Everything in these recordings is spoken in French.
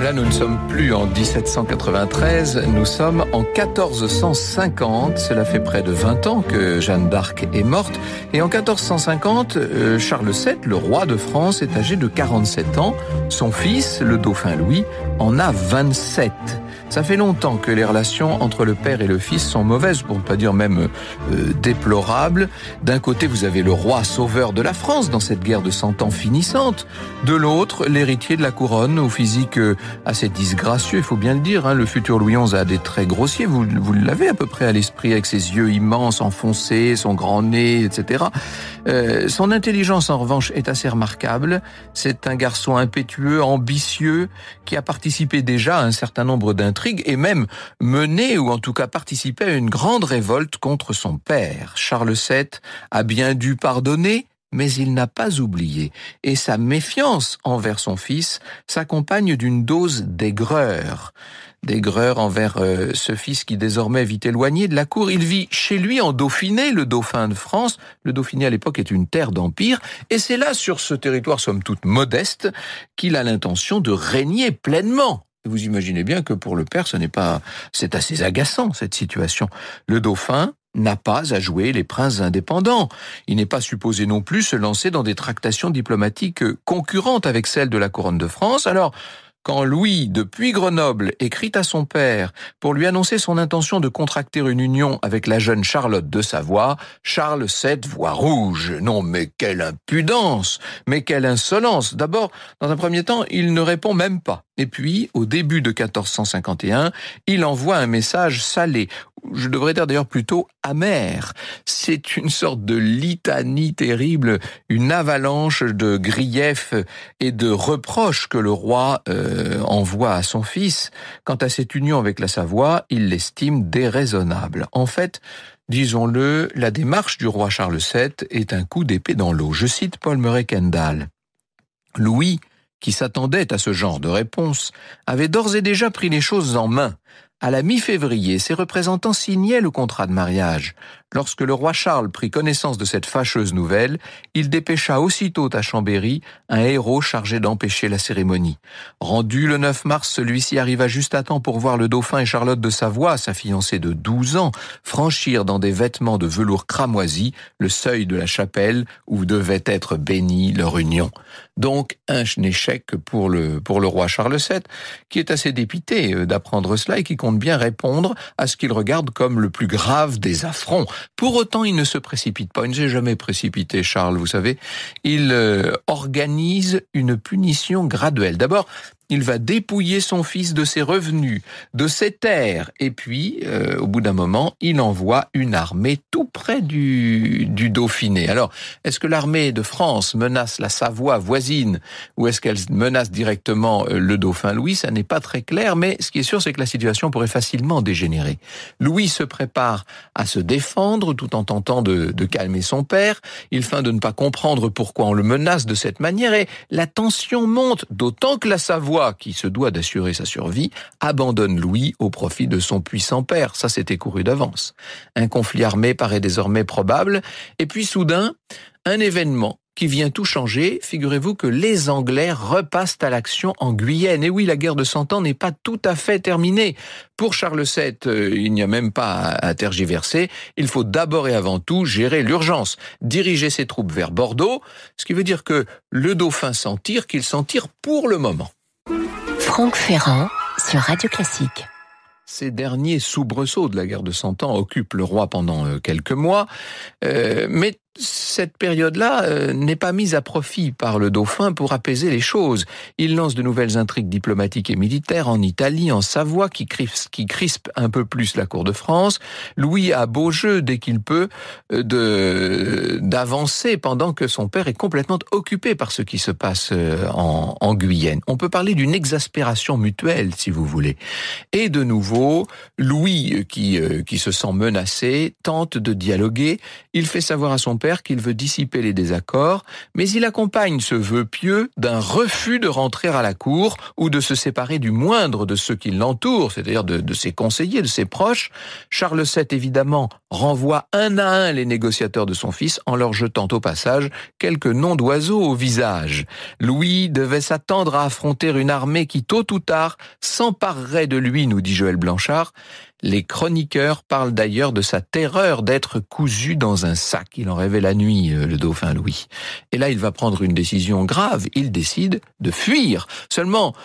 là, nous ne sommes plus en 1793, nous sommes en 1450. Cela fait près de 20 ans que Jeanne d'Arc est morte. Et en 1450, Charles VII, le roi de France, est âgé de 47 ans. Son fils, le dauphin Louis, en a 27. Ça fait longtemps que les relations entre le père et le fils sont mauvaises, pour ne pas dire même déplorables. D'un côté, vous avez le roi sauveur de la France dans cette guerre de 100 ans finissante. De l'autre, l'héritier de la couronne, au physique assez disgracieux, il faut bien le dire. Le futur Louis XI a des traits grossiers, vous l'avez à peu près à l'esprit, avec ses yeux immenses, enfoncés, son grand nez, etc. Son intelligence, en revanche, est assez remarquable. C'est un garçon impétueux, ambitieux, qui a participé déjà à un certain nombre d'intrigues et même mené, ou en tout cas participé à une grande révolte contre son père. Charles VII a bien dû pardonner, mais il n'a pas oublié. Et sa méfiance envers son fils s'accompagne d'une dose d'aigreur. D'aigreur envers ce fils qui désormais vit éloigné de la cour. Il vit chez lui en Dauphiné, le dauphin de France. Le Dauphiné à l'époque est une terre d'empire. Et c'est là, sur ce territoire somme toute modeste, qu'il a l'intention de régner pleinement. Vous imaginez bien que pour le père, c'est assez agaçant, cette situation. Le dauphin n'a pas à jouer les princes indépendants. Il n'est pas supposé non plus se lancer dans des tractations diplomatiques concurrentes avec celles de la couronne de France. Alors, quand Louis, depuis Grenoble, écrit à son père pour lui annoncer son intention de contracter une union avec la jeune Charlotte de Savoie, Charles VII voit rouge. Non, mais quelle impudence, mais quelle insolence. D'abord, dans un premier temps, il ne répond même pas. Et puis, au début de 1451, il envoie un message salé. Je devrais dire d'ailleurs plutôt amer. C'est une sorte de litanie terrible, une avalanche de griefs et de reproches que le roi envoie à son fils. Quant à cette union avec la Savoie, il l'estime déraisonnable. En fait, disons-le, la démarche du roi Charles VII est un coup d'épée dans l'eau. Je cite Paul Murray Kendall. Louis, qui s'attendait à ce genre de réponse, avait d'ores et déjà pris les choses en main. À la mi-février, ses représentants signaient le contrat de mariage. Lorsque le roi Charles prit connaissance de cette fâcheuse nouvelle, il dépêcha aussitôt à Chambéry un héraut chargé d'empêcher la cérémonie. Rendu le 9 mars, celui-ci arriva juste à temps pour voir le dauphin et Charlotte de Savoie, sa fiancée de 12 ans, franchir dans des vêtements de velours cramoisi le seuil de la chapelle où devait être bénie leur union. Donc, un échec pour le roi Charles VII, qui est assez dépité d'apprendre cela et qui compte bien répondre à ce qu'il regarde comme le plus grave des affronts. Pour autant, il ne se précipite pas. Il ne s'est jamais précipité, Charles, vous savez. Il organise une punition graduelle. D'abord, il va dépouiller son fils de ses revenus, de ses terres, et puis, au bout d'un moment, il envoie une armée tout près du Dauphiné. Alors, est-ce que l'armée de France menace la Savoie voisine, ou est-ce qu'elle menace directement le dauphin Louis? Ça n'est pas très clair, mais ce qui est sûr, c'est que la situation pourrait facilement dégénérer. Louis se prépare à se défendre, tout en tentant de calmer son père. Il feint de ne pas comprendre pourquoi on le menace de cette manière, et la tension monte, d'autant que la Savoie, qui se doit d'assurer sa survie, abandonne Louis au profit de son puissant père. Ça, c'était couru d'avance. Un conflit armé paraît désormais probable. Et puis soudain, un événement qui vient tout changer. Figurez-vous que les Anglais repassent à l'action en Guyenne. Et oui, la guerre de 100 ans n'est pas tout à fait terminée. Pour Charles VII, il n'y a même pas à tergiverser. Il faut d'abord et avant tout gérer l'urgence, diriger ses troupes vers Bordeaux, ce qui veut dire que le dauphin s'en tire, qu'il s'en tire pour le moment. Franck Ferrand sur Radio Classique. Ces derniers soubresauts de la guerre de 100 ans occupent le roi pendant quelques mois, mais cette période-là n'est pas mise à profit par le dauphin pour apaiser les choses. Il lance de nouvelles intrigues diplomatiques et militaires en Italie, en Savoie, qui crispent un peu plus la cour de France. Louis a beau jeu, dès qu'il peut, d'avancer pendant que son père est complètement occupé par ce qui se passe en Guyenne. On peut parler d'une exaspération mutuelle, si vous voulez. Et de nouveau, Louis, qui se sent menacé, tente de dialoguer. Il fait savoir à son père père qu'il veut dissiper les désaccords, mais il accompagne ce vœu pieux d'un refus de rentrer à la cour ou de se séparer du moindre de ceux qui l'entourent, c'est-à-dire de ses conseillers, de ses proches. Charles VII, évidemment, renvoie un à un les négociateurs de son fils en leur jetant au passage quelques noms d'oiseaux au visage. Louis devait s'attendre à affronter une armée qui, tôt ou tard, s'emparerait de lui, nous dit Joël Blanchard. Les chroniqueurs parlent d'ailleurs de sa terreur d'être cousu dans un sac. Il en rêvait la nuit, le dauphin Louis. Et là, il va prendre une décision grave. Il décide de fuir. Seulement,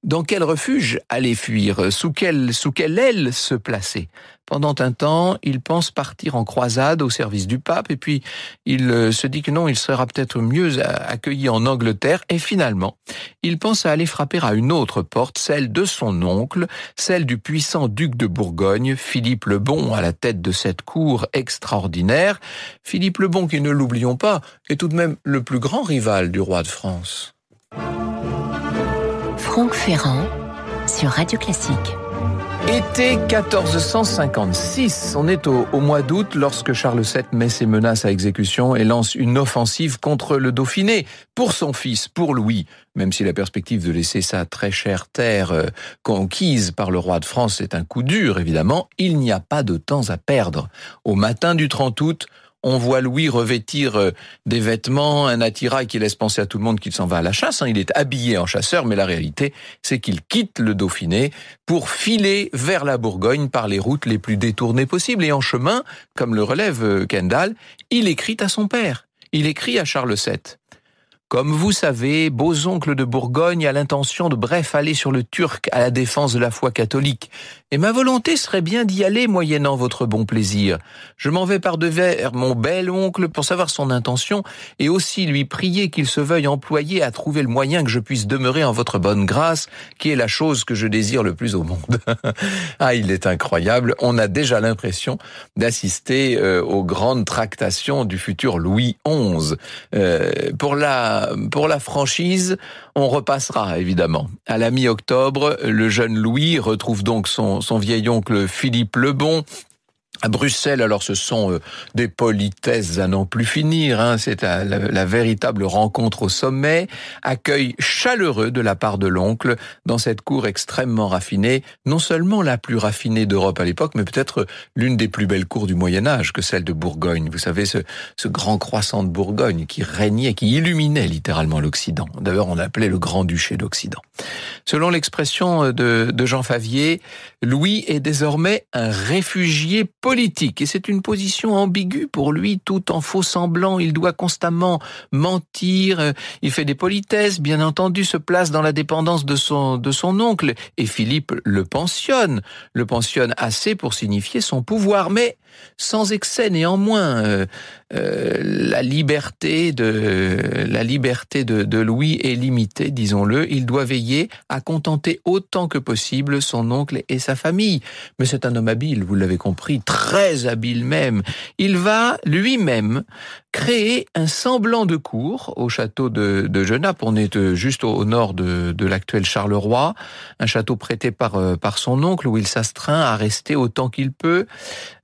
dans quel refuge aller fuir? Sous quelle aile se placer? Pendant un temps, il pense partir en croisade au service du pape, et puis il se dit que non, il sera peut-être mieux accueilli en Angleterre, et finalement, il pense à aller frapper à une autre porte, celle de son oncle, celle du puissant duc de Bourgogne, Philippe le Bon, à la tête de cette cour extraordinaire. Philippe le Bon, qui, ne l'oublions pas, est tout de même le plus grand rival du roi de France. Franck Ferrand sur Radio Classique. Été 1456, on est au mois d'août lorsque Charles VII met ses menaces à exécution et lance une offensive contre le Dauphiné pour son fils, pour Louis. Même si la perspective de laisser sa très chère terre conquise par le roi de France est un coup dur, évidemment, il n'y a pas de temps à perdre. Au matin du 30 août, on voit Louis revêtir des vêtements, un attirail qui laisse penser à tout le monde qu'il s'en va à la chasse. Il est habillé en chasseur, mais la réalité, c'est qu'il quitte le Dauphiné pour filer vers la Bourgogne par les routes les plus détournées possibles. Et en chemin, comme le relève Kendall, il écrit à son père. Il écrit à Charles VII. Comme vous savez, beaux oncles de Bourgogne a l'intention de bref aller sur le Turc à la défense de la foi catholique. Et ma volonté serait bien d'y aller moyennant votre bon plaisir. Je m'en vais par devers mon bel oncle pour savoir son intention et aussi lui prier qu'il se veuille employer à trouver le moyen que je puisse demeurer en votre bonne grâce, qui est la chose que je désire le plus au monde. Ah, il est incroyable. On a déjà l'impression d'assister aux grandes tractations du futur Louis XI. Pour la franchise, on repassera évidemment. À la mi-octobre, le jeune Louis retrouve donc son vieil oncle Philippe le Bon. À Bruxelles, alors ce sont des politesses à n'en plus finir, c'est la véritable rencontre au sommet, accueil chaleureux de la part de l'oncle dans cette cour extrêmement raffinée, non seulement la plus raffinée d'Europe à l'époque, mais peut-être l'une des plus belles cours du Moyen-Âge que celle de Bourgogne. Vous savez, ce grand croissant de Bourgogne qui régnait, qui illuminait littéralement l'Occident. D'ailleurs, on l'appelait le Grand-Duché d'Occident. Selon l'expression de Jean Favier, Louis est désormais un réfugié politique. Et c'est une position ambiguë pour lui, tout en faux semblant. Il doit constamment mentir. Il fait des politesses, bien entendu, se place dans la dépendance de son oncle. Et Philippe le pensionne assez pour signifier son pouvoir. Mais sans excès néanmoins. La liberté de Louis est limitée, disons-le. Il doit veiller à contenter autant que possible son oncle et sa famille. Mais c'est un homme habile, vous l'avez compris, très habile même. Il va lui-même créer un semblant de cour au château de Genappe. On est juste au nord de l'actuel Charleroi, un château prêté par son oncle où il s'astreint à rester autant qu'il peut,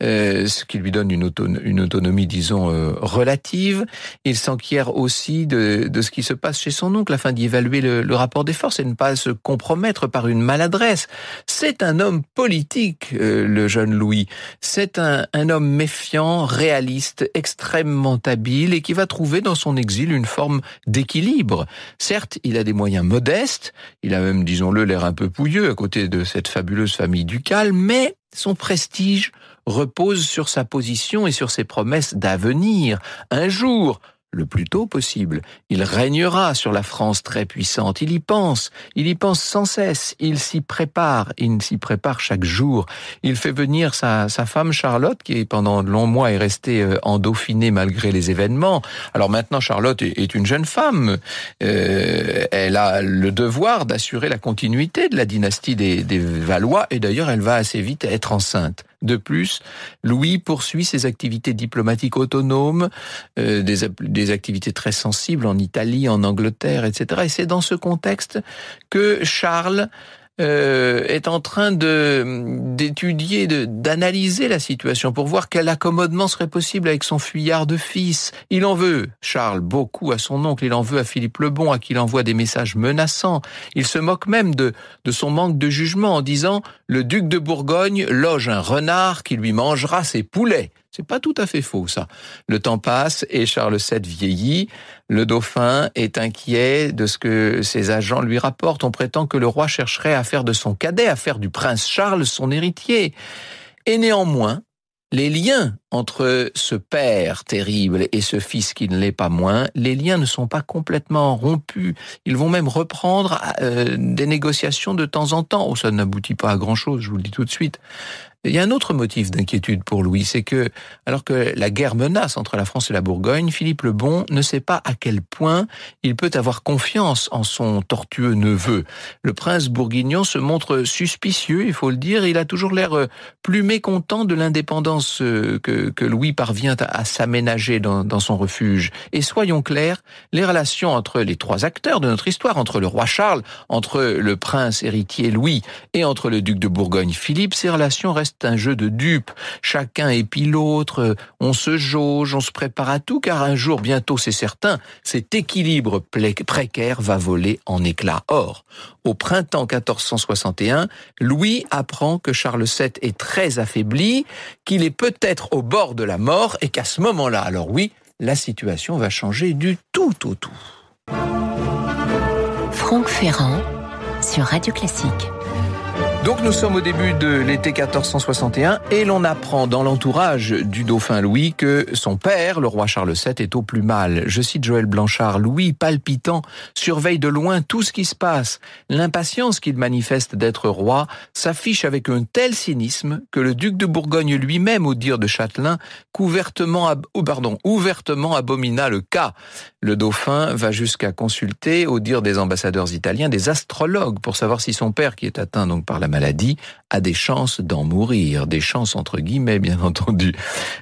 ce qui lui donne une autonomie, disons, relative. Il s'enquiert aussi de ce qui se passe chez son oncle afin d'y évaluer le rapport des forces et ne pas se compromettre par une maladresse. C'est un homme politique, le jeune Louis. C'est un homme méfiant, réaliste, extrêmement habile et qui va trouver dans son exil une forme d'équilibre. Certes, il a des moyens modestes, il a même, disons-le, l'air un peu pouilleux à côté de cette fabuleuse famille ducale, mais son prestige repose sur sa position et sur ses promesses d'avenir. Un jour, le plus tôt possible, il régnera sur la France très puissante. Il y pense sans cesse, il s'y prépare chaque jour. Il fait venir sa femme Charlotte, qui pendant de longs mois est restée en Dauphiné malgré les événements. Alors maintenant, Charlotte est une jeune femme. Elle a le devoir d'assurer la continuité de la dynastie des Valois, et d'ailleurs, elle va assez vite être enceinte. De plus, Louis poursuit ses activités diplomatiques autonomes, des activités très sensibles en Italie, en Angleterre, etc. Et c'est dans ce contexte que Charles est en train d'étudier, d'analyser la situation pour voir quel accommodement serait possible avec son fuyard de fils. Il en veut, Charles, beaucoup à son oncle, il en veut à Philippe le Bon, à qui il envoie des messages menaçants. Il se moque même de son manque de jugement en disant « Le duc de Bourgogne loge un renard qui lui mangera ses poulets ». C'est pas tout à fait faux, ça. Le temps passe et Charles VII vieillit. Le dauphin est inquiet de ce que ses agents lui rapportent. On prétend que le roi chercherait à faire de son cadet, à faire du prince Charles son héritier. Et néanmoins, les liens entre ce père terrible et ce fils qui ne l'est pas moins, les liens ne sont pas complètement rompus. Ils vont même reprendre des négociations de temps en temps. Oh, ça n'aboutit pas à grand-chose, je vous le dis tout de suite. Il y a un autre motif d'inquiétude pour Louis, c'est que, alors que la guerre menace entre la France et la Bourgogne, Philippe le Bon ne sait pas à quel point il peut avoir confiance en son tortueux neveu. Le prince bourguignon se montre suspicieux, il faut le dire, il a toujours l'air plus mécontent de l'indépendance que Louis parvient à s'aménager dans son refuge. Et soyons clairs, les relations entre les trois acteurs de notre histoire, entre le roi Charles, entre le prince héritier Louis et entre le duc de Bourgogne Philippe, ces relations restent un jeu de dupes. Chacun épie l'autre, on se jauge, on se prépare à tout, car un jour, bientôt c'est certain, cet équilibre précaire va voler en éclats. Or, au printemps 1461, Louis apprend que Charles VII est très affaibli, qu'il est peut-être au bord de la mort, et qu'à ce moment-là, alors oui, la situation va changer du tout au tout. Franck Ferrand sur Radio Classique. Donc nous sommes au début de l'été 1461 et l'on apprend dans l'entourage du dauphin Louis que son père, le roi Charles VII, est au plus mal. Je cite Joël Blanchard, Louis, palpitant, surveille de loin tout ce qui se passe. L'impatience qu'il manifeste d'être roi s'affiche avec un tel cynisme que le duc de Bourgogne lui-même, au dire de Châtelain, ouvertement abomina le cas. Le dauphin va jusqu'à consulter, au dire des ambassadeurs italiens, des astrologues pour savoir si son père, qui est atteint donc par la maladie, a des chances d'en mourir. Des chances entre guillemets, bien entendu.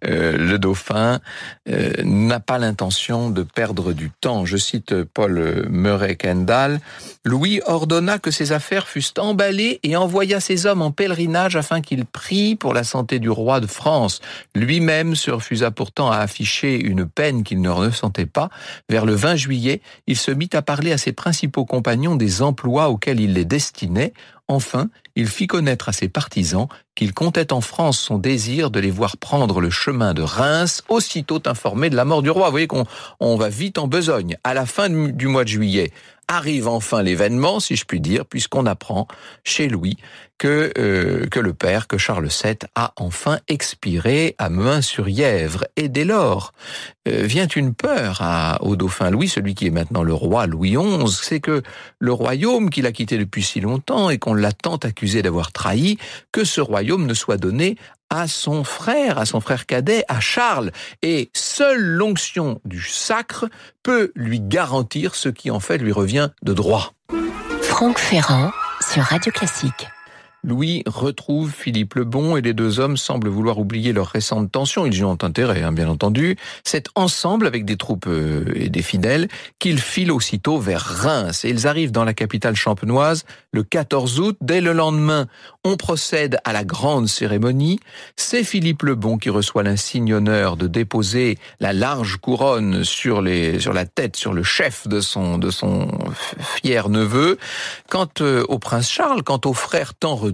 Le dauphin n'a pas l'intention de perdre du temps. Je cite Paul Murray Kendall. Louis ordonna que ses affaires fussent emballées et envoya ses hommes en pèlerinage afin qu'ils prient pour la santé du roi de France. Lui-même se refusa pourtant à afficher une peine qu'il ne ressentait pas. Vers le 20 juillet, il se mit à parler à ses principaux compagnons des emplois auxquels il les destinait. Enfin, il fit connaître à ses partisans qu'il comptait en France son désir de les voir prendre le chemin de Reims, aussitôt informés de la mort du roi. Vous voyez qu'on va vite en besogne. À la fin du mois de juillet, arrive enfin l'événement, si je puis dire, puisqu'on apprend chez Louis que le père, que Charles VII, a enfin expiré à Meun-sur-Yèvre. Et dès lors, vient une peur au dauphin Louis, celui qui est maintenant le roi Louis XI, c'est que le royaume qu'il a quitté depuis si longtemps et qu'on l'a tant accusé d'avoir trahi, que ce royaume ne soit donné à son frère cadet, à Charles. Et seule l'onction du sacre peut lui garantir ce qui en fait lui revient de droit. Franck Ferrand sur Radio Classique. Louis retrouve Philippe le Bon et les deux hommes semblent vouloir oublier leur récente tension. Ils y ont intérêt, bien entendu. C'est ensemble, avec des troupes et des fidèles, qu'ils filent aussitôt vers Reims. Et ils arrivent dans la capitale champenoise le 14 août. Dès le lendemain, on procède à la grande cérémonie. C'est Philippe le Bon qui reçoit l'insigne honneur de déposer la large couronne sur la tête, sur le chef de son fier neveu. Quant au prince Charles, quant au frère tant redouté,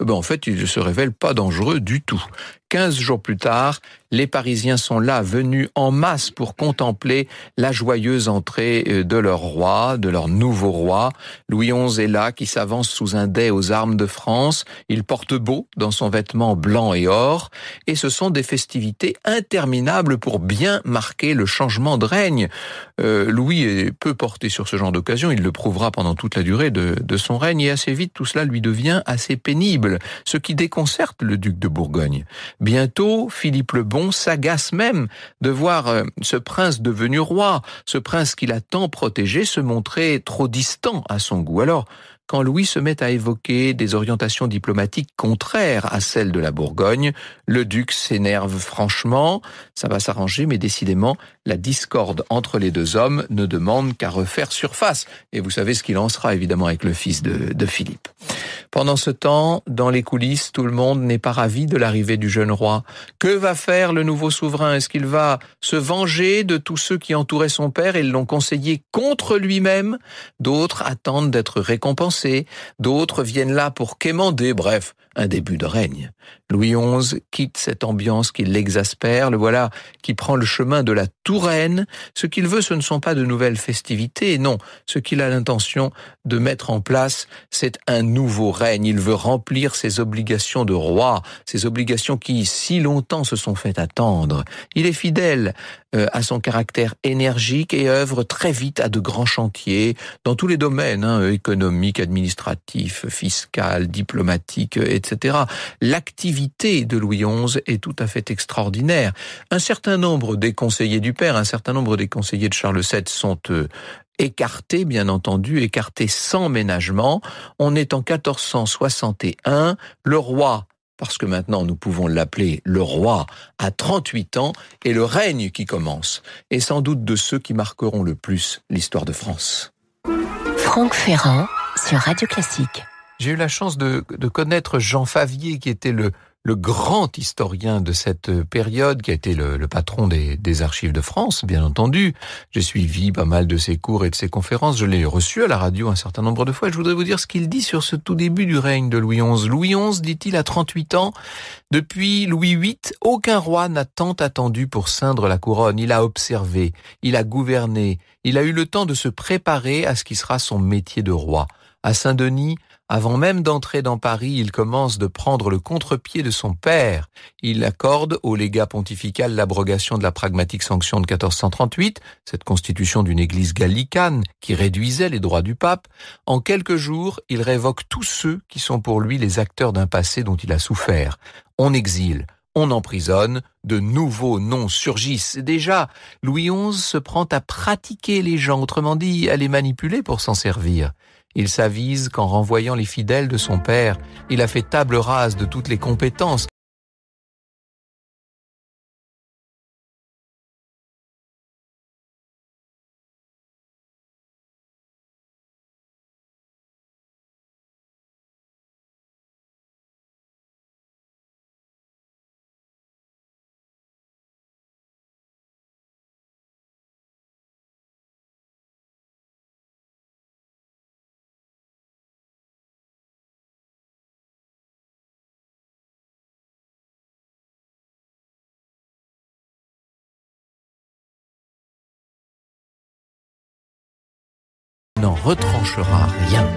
en fait, il ne se révèle pas dangereux du tout. 15 jours plus tard, les Parisiens sont là, venus en masse pour contempler la joyeuse entrée de leur roi, de leur nouveau roi. Louis XI est là, qui s'avance sous un dais aux armes de France. Il porte beau dans son vêtement blanc et or. Et ce sont des festivités interminables pour bien marquer le changement de règne. Louis est peu porté sur ce genre d'occasion. Il le prouvera pendant toute la durée de son règne. Et assez vite, tout cela lui devient assez pénible, ce qui déconcerte le duc de Bourgogne. Bientôt, Philippe le Bon s'agace même de voir ce prince devenu roi, ce prince qu'il a tant protégé, se montrer trop distant à son goût. Alors, quand Louis se met à évoquer des orientations diplomatiques contraires à celles de la Bourgogne, le duc s'énerve franchement. Ça va s'arranger, mais décidément, la discorde entre les deux hommes ne demande qu'à refaire surface. Et vous savez ce qu'il en sera, évidemment, avec le fils de Philippe. Pendant ce temps, dans les coulisses, tout le monde n'est pas ravi de l'arrivée du jeune roi. Que va faire le nouveau souverain? Est-ce qu'il va se venger de tous ceux qui entouraient son père et l'ont conseillé contre lui-même? D'autres attendent d'être récompensés, d'autres viennent là pour quémander, bref, un début de règne. Louis XI quitte cette ambiance qui l'exaspère, le voilà qui prend le chemin de la Touraine. Ce qu'il veut, ce ne sont pas de nouvelles festivités, non, ce qu'il a l'intention de mettre en place, c'est un nouveau règne. Il veut remplir ses obligations de roi, ses obligations qui si longtemps se sont fait attendre. Il est fidèle à son caractère énergique et œuvre très vite à de grands chantiers dans tous les domaines, économiques, administratifs, fiscal, diplomatique, etc. L'activité de Louis XI est tout à fait extraordinaire. Un certain nombre des conseillers du père, un certain nombre des conseillers de Charles VII sont écartés, bien entendu, écartés sans ménagement. On est en 1461, le roi, parce que maintenant nous pouvons l'appeler le roi, a 38 ans, et le règne qui commence est sans doute de ceux qui marqueront le plus l'histoire de France. Franck Ferrand sur Radio Classique. J'ai eu la chance de connaître Jean Favier, qui était le grand historien de cette période, qui a été le patron des archives de France, bien entendu. J'ai suivi pas mal de ses cours et de ses conférences. Je l'ai reçu à la radio un certain nombre de fois. Et je voudrais vous dire ce qu'il dit sur ce tout début du règne de Louis XI. Louis XI, dit-il, à 38 ans, depuis Louis VIII, aucun roi n'a tant attendu pour ceindre la couronne. Il a observé, il a gouverné, il a eu le temps de se préparer à ce qui sera son métier de roi. À Saint-Denis, avant même d'entrer dans Paris, il commence de prendre le contre-pied de son père. Il accorde au légat pontifical l'abrogation de la pragmatique sanction de 1438, cette constitution d'une église gallicane qui réduisait les droits du pape. En quelques jours, il révoque tous ceux qui sont pour lui les acteurs d'un passé dont il a souffert. On exile, on emprisonne, de nouveaux noms surgissent. Déjà, Louis XI se prend à pratiquer les gens, autrement dit, à les manipuler pour s'en servir. Il s'avise qu'en renvoyant les fidèles de son père, il a fait table rase de toutes les compétences n'en retranchera rien.